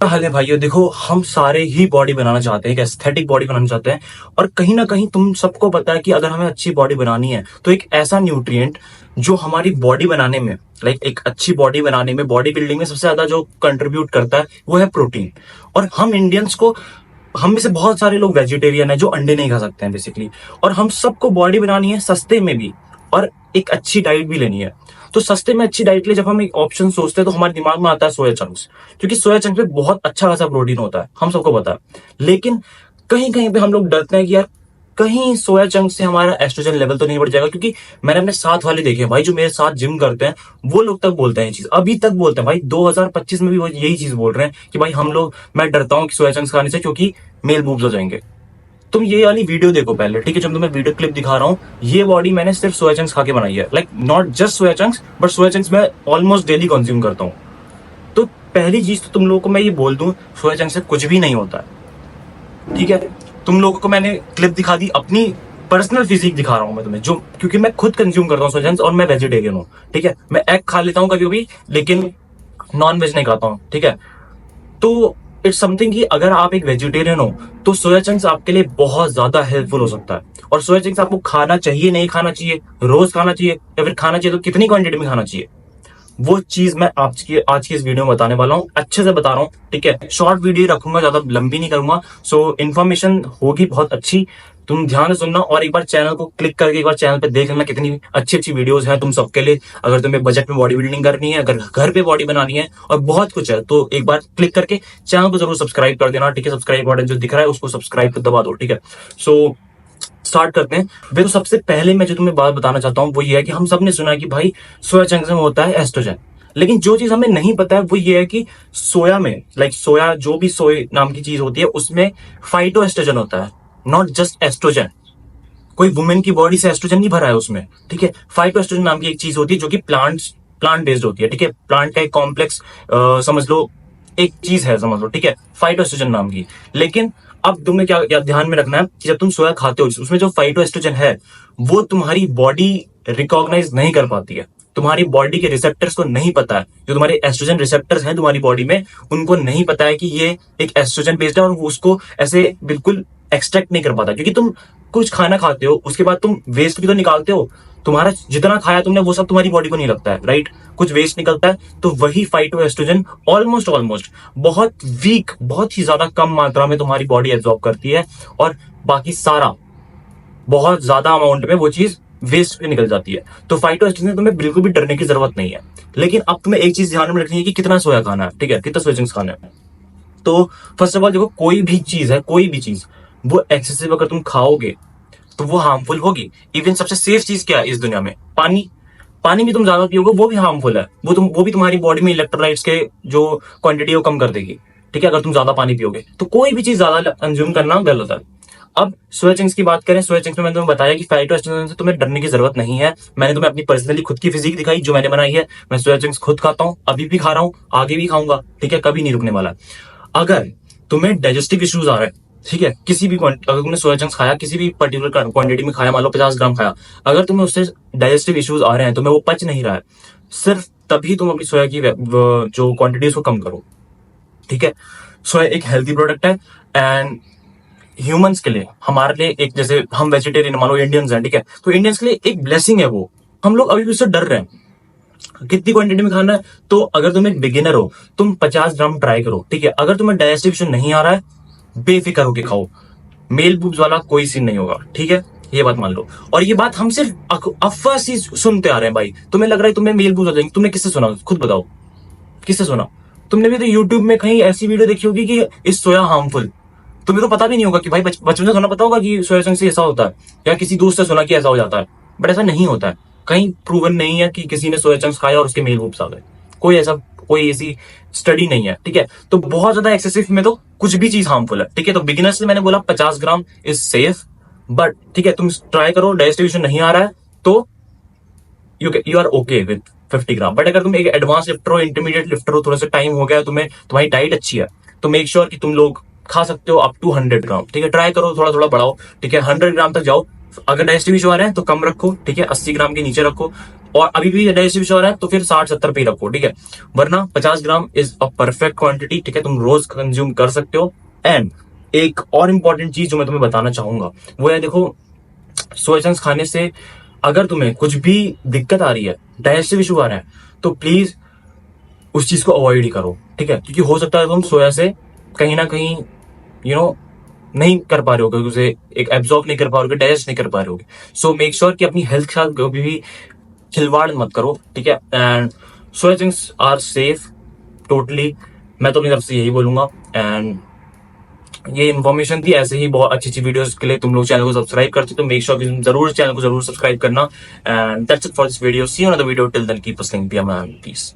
हाल है भाइयों, देखो हम सारे ही बॉडी बनाना चाहते हैं, एक एस्थेटिक बॉडी बनाना चाहते हैं। और कहीं ना कहीं तुम सबको पता है कि अगर हमें अच्छी बॉडी बनानी है तो एक ऐसा न्यूट्रिएंट जो हमारी बॉडी बनाने में, लाइक एक अच्छी बॉडी बनाने में, बॉडी बिल्डिंग में सबसे ज्यादा जो कंट्रीब्यूट करता है वो है प्रोटीन। और हम इंडियंस को, हम में से बहुत सारे लोग वेजिटेरियन है जो अंडे नहीं खा सकते हैं बेसिकली। और हम सबको बॉडी बनानी है सस्ते में भी, और एक अच्छी डाइट भी लेनी है। तो सस्ते में अच्छी डाइट के लिए जब हम एक ऑप्शन सोचते हैं तो हमारे दिमाग में आता है सोया चंक्स, क्योंकि सोया चंक्स में बहुत अच्छा खासा प्रोटीन होता है, हम सबको पता है। लेकिन कहीं कहीं पे हम लोग डरते हैं कि यार कहीं सोया चंक्स से हमारा एस्ट्रोजन लेवल तो नहीं बढ़ जाएगा। क्योंकि मैंने अपने साथ वाले देखे हैं भाई, जो मेरे साथ जिम करते हैं, वो लोग तक बोलते हैं ये चीज, अभी तक बोलते हैं भाई, 2025 में भी वो यही चीज बोल रहे हैं कि भाई हम लोग, मैं डरता हूं कि सोया चंक्स खाने से, क्योंकि मेल बूब्स हो जाएंगे। तुम ये वाली वीडियो देखो पहले, ठीक है? जब तुम्हें वीडियो क्लिप दिखा रहा हूँ, ये बॉडी मैंने सिर्फ सोया चंक्स खा के बनाई है। Like not just soya chunks, but soya chunks मैं ऑलमोस्ट डेली कंज्यूम करता हूँ। तो पहली चीज तो तुम लोगों को मैं ये बोल दूं, सोया चंक्स से कुछ भी नहीं होता है, ठीक है? तुम लोगों को मैंने क्लिप दिखा दी, अपनी पर्सनल फिजिक दिखा रहा हूं मैं तुम्हें, जो क्योंकि मैं खुद कंज्यूम करता हूँ सोया चंक्स, और मैं वेजिटेरियन हूँ, ठीक है? मैं एग खा लेता हूँ कभी कभी, लेकिन नॉन वेज नहीं खाता हूँ, ठीक है? तो इट्स समथिंग कि अगर आप एक वेजिटेरियन हो तो सोया चंक्स आपके लिए बहुत ज्यादा हेल्पफुल हो सकता है। और सोया चंक्स आपको खाना चाहिए, नहीं खाना चाहिए, रोज खाना चाहिए, या फिर खाना चाहिए तो कितनी क्वांटिटी में खाना चाहिए, वो चीज मैं आज की इस वीडियो में बताने वाला हूँ, अच्छे से बता रहा हूँ, ठीक है? शॉर्ट वीडियो रखूंगा, ज्यादा लंबी नहीं करूंगा। सो इन्फॉर्मेशन होगी बहुत अच्छी, तुम ध्यान से सुनना। और एक बार चैनल को क्लिक करके एक बार चैनल पे देख लेना, कितनी अच्छी अच्छी वीडियोस हैं तुम सबके लिए। अगर तुम्हें बजट में बॉडी बिल्डिंग करनी है, अगर घर पे बॉडी बनानी है, और बहुत कुछ है, तो एक बार क्लिक करके चैनल को जरूर सब्सक्राइब कर देना, ठीक है? सब्सक्राइब बटन जो दिख रहा है उसको सब्सक्राइब पे दबा दो, ठीक है? सो स्टार्ट करते हैं। वे तो सबसे पहले मैं जो तुम्हें बात बताना चाहता हूँ वो ये है कि हम सब ने सुना है कि भाई सोया चंक्स में होता है एस्ट्रोजन। लेकिन जो चीज हमें नहीं पता है वो ये है कि सोया में, लाइक सोया, जो भी सोय नाम की चीज होती है, उसमें फाइटो एस्ट्रोजन होता है, नॉट जस्ट एस्ट्रोजन। कोई वुमेन की बॉडी से एस्ट्रोजन नहीं भरा है उसमें, ठीक है? फाइटो एस्ट्रोजन नाम की एक चीज होती है जो कि प्लांट बेस्ड होती है, ठीक है? प्लांट का एक कॉम्प्लेक्स समझ लो, एक चीज है, समझ लो, ठीक है? फाइटो एस्ट्रोजन नाम की। लेकिन अब तुम्हें क्या क्या ध्यान में रखना है कि जब तुम सोया खाते हो, उसमें जो फाइटो एस्ट्रोजन है वो तुम्हारी बॉडी रिकॉग्नाइज नहीं कर पाती है, तुम्हारी बॉडी के रिसेप्टर्स को नहीं पता है, जो तुम्हारे एस्ट्रोजन रिसेप्टर्स हैं तुम्हारी बॉडी में, उनको नहीं पता है कि ये एक एस्ट्रोजन बेस्ड है, और वो उसको ऐसे बिल्कुल एक्सट्रैक्ट नहीं कर पाता। क्योंकि तुम कुछ खाना खाते हो, उसके बाद तुम वेस्ट भी तो निकालते हो, तुम्हारा जितना खाया तुमने वो सब तुम्हारी बॉडी को नहीं लगता है, राइट? कुछ वेस्ट निकलता है, तो वही फाइटो एस्ट्रोजन ऑलमोस्ट बहुत वीक, बहुत ही ज्यादा कम मात्रा में तुम्हारी बॉडी एब्जॉर्ब करती है, और बाकी सारा बहुत ज्यादा अमाउंट में वो चीज वेस्ट पे निकल जाती है। तो फाइटो एस्ट्रोजन तुम्हें बिल्कुल भी डरने की जरूरत नहीं है। लेकिन अब तुम्हें एक चीज ध्यान में रखनी है कि कितना सोया खाना है, ठीक है? कितना सोया चंक्स खाना है। तो फर्स्ट ऑफ ऑल देखो, कोई भी चीज है, कोई भी चीज, वो एक्सेसिव अगर तुम खाओगे तो वो हार्मफुल होगी। इवन सबसे सेफ चीज क्या है इस दुनिया में? पानी। पानी भी तुम ज्यादा पियोगे वो भी हार्मफुल है, वो भी तुम्हारी बॉडी में इलेक्ट्रोलाइट्स के जो क्वांटिटी है वो कम कर देगी, ठीक है? अगर तुम ज्यादा पानी पियोगे तो कोई भी चीज ज्यादा कंज्यूम करना गलत है। अब सोया चंक्स की बात करें, सोया चंक्स में मैंने तुम्हें बताया कि फाइटो एस्ट्रोजन से तुम्हें डरने की जरूरत नहीं है। मैंने तुम्हें अपनी पर्सनली खुद की फिजिक दिखाई जो मैंने बनाई है। मैं सोया चंक्स खुद खाता हूं, अभी भी खा रहा हूं, आगे भी खाऊंगा, ठीक है? कभी नहीं रुकने वाला। अगर तुम्हें डाइजेस्टिव इश्यूज आ रहे हैं, ठीक है, किसी भी अगर तुमने सोया चंक्स खाया, किसी भी पर्टिकुलर क्वांटिटी में खाया, मान लो 50 ग्राम खाया, अगर तुम्हें उससे डाइजेस्टिव इश्यूज आ रहे हैं, तुम्हें वो पच नहीं रहा है, सिर्फ तभी तुम अपनी सोया की जो क्वांटिटी उसको कम करो, ठीक है? सोया एक हेल्थी प्रोडक्ट है, एंड ह्यूमंस के लिए, हमारे लिए, एक जैसे हम वेजिटेरियन मान लो इंडियंस हैं, ठीक है? तो इंडियंस के लिए एक ब्लेसिंग है वो। हम लोग अभी भी उससे डर रहे हैं कितनी क्वांटिटी में खाना है। तो अगर तुम एक बिगिनर हो, तुम 50 ग्राम ट्राई करो, ठीक है? अगर तुम्हें डाइजेस्टिव इश्यू नहीं आ रहा है, बेफिक्र होके खाओ, मेल बूब्स वाला कोई सीन नहीं होगा, ठीक है? ये बात मान लो। और ये बात हम सिर्फ अफवाह सी सुनते आ रहे हैं भाई। तुम्हें लग रहा है तुम्हें मेल बूब्स हो जाएंगे, तुमने किससे सुना? खुद बताओ, किससे सुना? तुमने भी तो यूट्यूब में कहीं ऐसी वीडियो देखी होगी कि इस सोया हार्मफुल, तुम्हें तो पता भी नहीं होगा कि भाई बचपन से सुना पता होगा कि सोया चंक्स से ऐसा होता है, या किसी दोस्त से सुना कि ऐसा हो जाता है, बट ऐसा नहीं होता है। कहीं प्रूवन नहीं है कि किसी ने सोया चंक्स खाया और उसके मेल बूब्स आ गए। कोई ऐसी स्टडी नहीं है, ठीक है? तो बहुत ज्यादा एक्सेसिव में तो कुछ भी चीज हार्मफुल है, ठीक है? तो बिगिनर्स से मैंने बोला 50 ग्राम इज सेफ, बट ठीक है, तुम ट्राई करो, डाइजेस्टिव नहीं आ रहा है तो you are okay with 50 gram. But अगर तुम एक एडवांस लिफ्टर हो, इंटरमीडिएट लिफ्टर हो, थोड़ा सा टाइम हो गया तुम्हें, तुम्हारी डाइट अच्छी है, तो मेक श्योर कि तुम लोग खा सकते हो अप टू 100 ग्राम, ठीक है? ट्राई करो, थोड़ा थोड़ा बढ़ाओ, ठीक है? 100 ग्राम तक जाओ। अगर डाइजेस्टिव इशू आ रहे हैं तो कम रखो, ठीक है? 80 ग्राम के नीचे रखो। और अभी भी डाइजेस्टिव इशू आ रहा है तो फिर 60-70 पे ही रखो, ठीक है, वरना 50 gram is a perfect quantity, ठीक है, तुम रोज कंज्यूम कर सकते हो। एंड एक और इंपॉर्टेंट चीज जो मैं तुम्हें बताना चाहूंगा वो है, देखो सोया चंक्स खाने से अगर तुम्हें कुछ भी दिक्कत आ रही है, डाइजेस्टिव इशू आ रहा है, तो प्लीज उस चीज को अवॉइड ही करो, ठीक है, क्योंकि हो सकता है तुम सोया से कहीं ना कहीं नहीं कर पा रहे होगे, उसे एक एब्जॉर्ब नहीं कर पा रहे, डाइजेस्ट नहीं कर पा रहे होगे। सो मेक श्योर कि अपनी हेल्थ के साथ कभी भी खिलवाड़ मत करो, ठीक है। And soya chunks are safe totally, मैं तो अपनी तरफ से यही बोलूंगा। एंड ये इन्फॉर्मेशन थी, ऐसे ही बहुत अच्छी अच्छी वीडियोस के लिए तुम लोग चैनल को सब्सक्राइब करते तो मेक श्योर कि तुम जरूर चैनल को जरूर सब्सक्राइब करना। And that's it for this video, see you in another video, till then keep listening, be a man, piece.